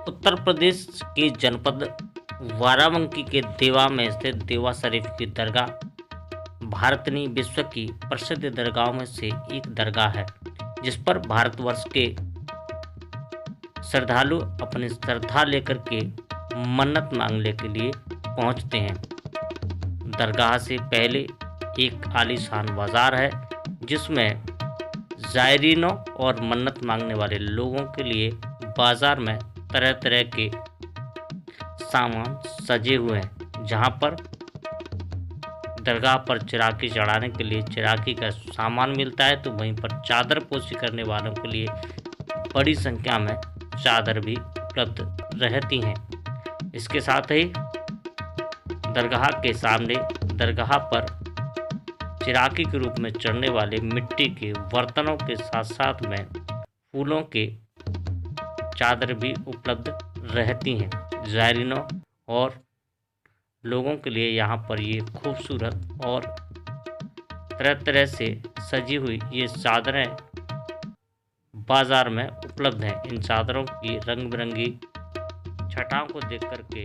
उत्तर प्रदेश के जनपद बाराबंकी के देवा में स्थित देवा शरीफ की दरगाह भारतनी विश्व की प्रसिद्ध दरगाहों में से एक दरगाह है, जिस पर भारतवर्ष के श्रद्धालु अपनी श्रद्धा लेकर के मन्नत मांगने के लिए पहुंचते हैं। दरगाह से पहले एक आलीशान बाजार है, जिसमें ज़ायरीनों और मन्नत मांगने वाले लोगों के लिए बाजार में तरह तरह के सामान सजे हुए हैं। जहां पर दरगाह पर चिरागी चढ़ाने के लिए चिरागी का सामान मिलता है, तो वहीं पर चादर पोशी करने वालों के लिए बड़ी संख्या में चादर भी उपलब्ध रहती हैं। इसके साथ ही दरगाह के सामने दरगाह पर चिरागी के रूप में चढ़ने वाले मिट्टी के बर्तनों के साथ साथ में फूलों के चादर भी उपलब्ध रहती हैं। ज़ायरीनों और लोगों के लिए यहाँ पर ये खूबसूरत और तरह तरह से सजी हुई ये चादरें बाज़ार में उपलब्ध हैं। इन चादरों की रंग बिरंगी छटाओं को देख कर के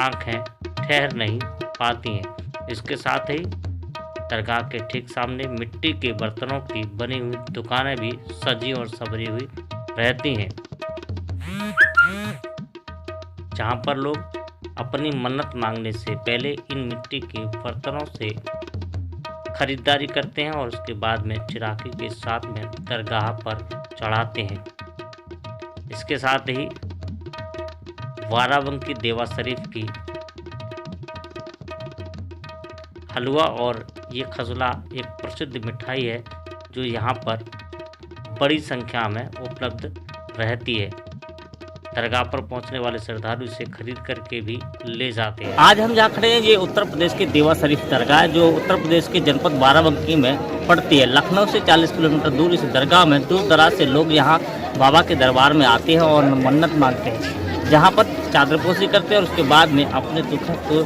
आँखें ठहर नहीं पाती हैं। इसके साथ ही दरगाह के ठीक सामने मिट्टी के बर्तनों की बनी हुई दुकानें भी सजी और संवरी हुई रहती हैं, जहां पर लोग अपनी मन्नत मांगने से पहले इन मिट्टी के बर्तनों से खरीदारी करते हैं और उसके बाद में चिरागी के साथ में दरगाह पर चढ़ाते हैं। इसके साथ ही बाराबंकी देवा शरीफ की हलवा और ये खजला एक प्रसिद्ध मिठाई है, जो यहाँ पर बड़ी संख्या में उपलब्ध रहती है। दरगाह पर पहुंचने वाले श्रद्धालु इसे खरीद करके भी ले जाते हैं। आज हम जहाँ खड़े हैं ये उत्तर प्रदेश के देवा शरीफ दरगाह है, जो उत्तर प्रदेश के जनपद बाराबंकी में पड़ती है। लखनऊ से 40 किलोमीटर दूर इस दरगाह में दूर दराज से लोग यहाँ बाबा के दरबार में आते हैं और मन्नत मांगते हैं, जहाँ पर चादरपोशी करते हैं और उसके बाद में अपने दुख को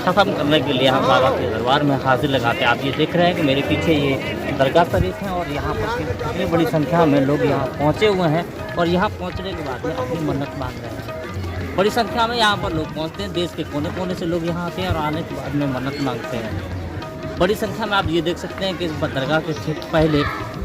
ख़त्म करने के लिए यहाँ बाबा के दरबार में हाजिर लगाते हैं। आप ये देख रहे हैं कि मेरे पीछे ये दरगाह शरीफ है और यहाँ पर कितनी बड़ी संख्या में लोग यहाँ पहुँचे हुए हैं और यहाँ पहुँचने के बाद में अपनी मन्नत मांग रहे हैं। बड़ी संख्या में यहाँ पर लोग पहुँचते हैं, देश के कोने कोने से लोग यहाँ आते हैं और आने के बाद में मन्नत मांगते हैं। बड़ी संख्या में आप ये देख सकते हैं कि इस दरगाह के ठीक पहले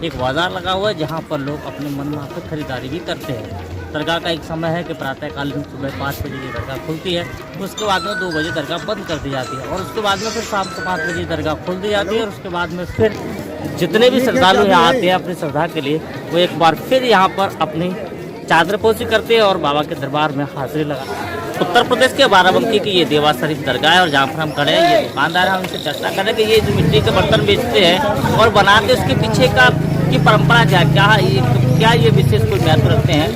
एक बाज़ार लगा हुआ है, जहाँ पर लोग अपने मन माफिक खरीदारी भी करते हैं। दरगाह का एक समय है कि प्रातःकालीन सुबह 5 बजे ये दरगाह खुलती है, उसके बाद में 2 बजे दरगाह बंद कर दी जाती है और उसके बाद में फिर शाम को 5 बजे दरगाह खोल दी जाती है और उसके बाद में फिर जितने भी श्रद्धालु यहाँ आते हैं अपनी श्रद्धा के लिए, वो एक बार फिर यहाँ पर अपनी चादरपोशी करते हैं और बाबा के दरबार में हाजिरी लगाते हैं। उत्तर प्रदेश के बाराबंकी की ये देवा शरीफ दरगाह है और जहाँ पर हम खड़े हैं ये दुकानदार हैं, उनसे चर्चा करें कि ये जो मिट्टी के बर्तन बेचते हैं और बनाते हैं, उसके पीछे की परंपरा क्या ये विशेष कोई महत्व रखते हैं?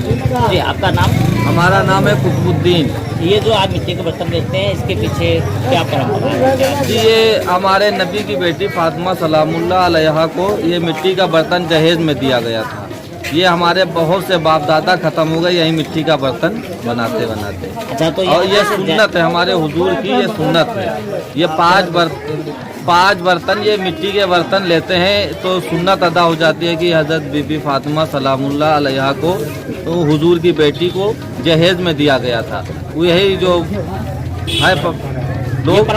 जी, आपका नाम? हमारा नाम है कुतुबुद्दीन। ये जो आप मिट्टी के बर्तन बेचते हैं, इसके पीछे क्या परंपरा है? जी, ये हमारे नबी की बेटी फातिमा सलामुल्लाह अलैहा को ये मिट्टी का बर्तन जहेज में दिया गया था। ये हमारे बहुत से बाप दादा खत्म हो गए यही मिट्टी का बर्तन बनाते बनाते। अच्छा, तो और ये सुन्नत है हमारे हुजूर की, ये सुन्नत है। ये 5 बर्तन ये मिट्टी के बर्तन लेते हैं तो सुन्नत अदा हो जाती है कि हज़रत बीबी फातिमा सलामुल्लाह अलैहा को तो हुजूर की बेटी को जहेज में दिया गया था। वो यही जो है लोग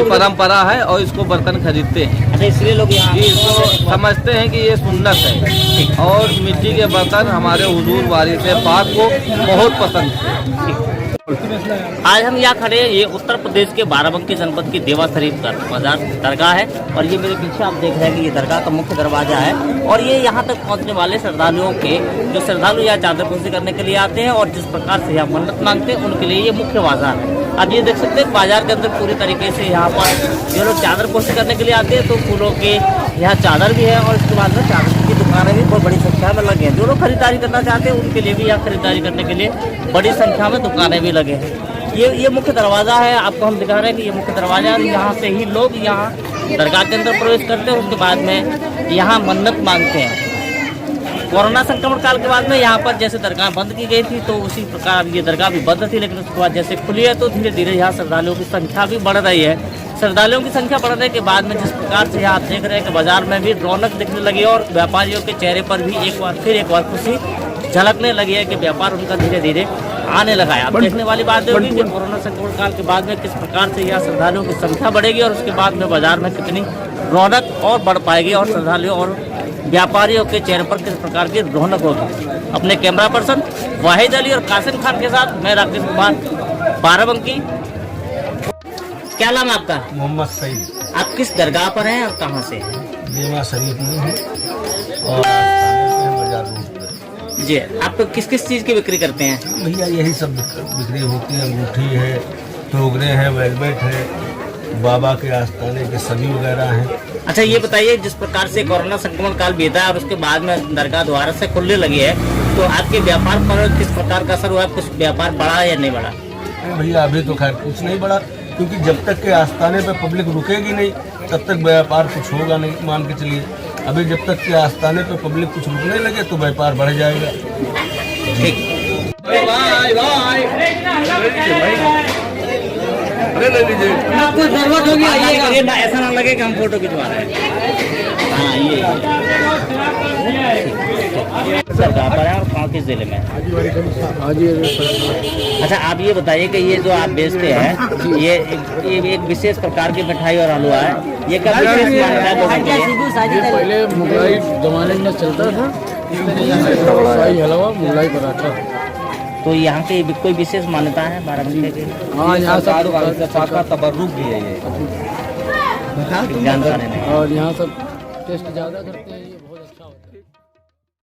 परंपरा है और इसको बर्तन खरीदते हैं। अच्छा, इसलिए लोग यहाँ इसको समझते हैं कि ये सुन्नत है और मिट्टी के बर्तन हमारे हुजूर वारिस पाक को बहुत पसंद है। आज हम यहाँ खड़े हैं, ये उत्तर प्रदेश के बाराबंकी जनपद की देवा शरीफ बाजार दरगाह है और ये मेरे पीछे आप देख रहे हैं कि ये दरगाह का मुख्य दरवाजा है और ये यहाँ तक पहुँचने वाले श्रद्धालुओं के जो श्रद्धालु यहाँ चादरपोशी करने के लिए आते हैं और जिस प्रकार से यहाँ मन्नत मांगते हैं उनके लिए ये मुख्य बाजार है। आप ये देख सकते हैं बाजार के अंदर पूरी तरीके से यहाँ पर जो लोग चादरपोशी करने के लिए आते हैं तो फूलों के यहाँ चादर भी है और इसके बाद में चादर की दुकानें भी बहुत बड़ी संख्या में लगे हैं। जो लोग खरीदारी करना चाहते हैं उनके लिए भी यहाँ खरीदारी करने के लिए बड़ी संख्या में दुकानें भी लगे हैं। ये मुख्य दरवाज़ा है, आपको हम दिखा रहे हैं कि ये मुख्य दरवाज़ा है। यहाँ से ही लोग यहाँ दरगाह के अंदर प्रवेश करते हैं, उसके बाद में यहाँ मन्नत मांगते हैं। कोरोना संक्रमण काल के बाद में यहाँ पर जैसे दरगाह बंद की गई थी तो उसी प्रकार ये दरगाह भी बंद थी, लेकिन उसके बाद जैसे खुली है तो धीरे धीरे यहाँ श्रद्धालुओं की संख्या भी बढ़ रही है। श्रद्धालुओं की संख्या बढ़ने के बाद में जिस प्रकार से आप देख रहे हैं कि बाजार में भी रौनक दिखने लगी और व्यापारियों के चेहरे पर भी एक बार खुशी झलकने लगी है कि व्यापार उनका धीरे धीरे आने लगा है। अब देखने वाली बात होगी कि कोरोना संक्रमण काल के बाद में किस प्रकार से यह श्रद्धालुओं की संख्या बढ़ेगी और उसके बाद में बाजार में कितनी रौनक और बढ़ पाएगी और श्रद्धालुओं और व्यापारियों के चेहरे पर किस प्रकार की रौनक होगी। अपने कैमरा पर्सन वाहिद अली और कासिम खान के साथ मैं राकेश कुमार, बाराबंकी। क्या नाम है आपका? मोहम्मद सईद। आप किस दरगाह पर हैं और कहाँ से हैं? बीमा शरीफ में है और बाजार रोड पे। जी, आप किस किस चीज़ की बिक्री करते हैं? भैया यही सब बिक्री होती है, अंगूठी है, टोकरे हैं, वेलवेट है, बाबा के आस्थाने के सभी वगैरह हैं। अच्छा, ये बताइए, जिस प्रकार से कोरोना संक्रमण काल बीता है और उसके बाद में दरगाह दोबारा से खुलने लगी है, तो आपके व्यापार पर किस प्रकार का असर हुआ? कुछ व्यापार बढ़ा या नहीं बढ़ा? भैया अभी तो खैर कुछ नहीं बढ़ा, क्योंकि जब तक के आस्थाने पे पब्लिक रुकेगी नहीं तब तक व्यापार कुछ होगा नहीं। मान के चलिए अभी जब तक के आस्थाने पे पब्लिक कुछ रुकने लगे तो व्यापार बढ़ जाएगा। ठीक। कुछ जरूरत होगी आइएगा, ऐसा ना लगे कि हम फोटो खिंचवा रहे हैं। हाँ, ये सरकार पर है और कहाँ किस जिले में? अच्छा, आप ये बताइए कि ये जो आप बेचते हैं ये एक विशेष प्रकार की मिठाई और हलवा है, ये क्या विशेष मान्यता है लोगों के लिए? ये पहले मुगलाई जमाने में चलता था, शाही हलवा, मुगलाई पराठा। तो यहाँ की कोई विशेष मान्यता है बाराबंकी की? हाँ, यहाँ सब पाका तबर्रुक भी है ये। जानकारी नहीं। और यहाँ सब टेस्ट ज़्यादा करते हैं ये।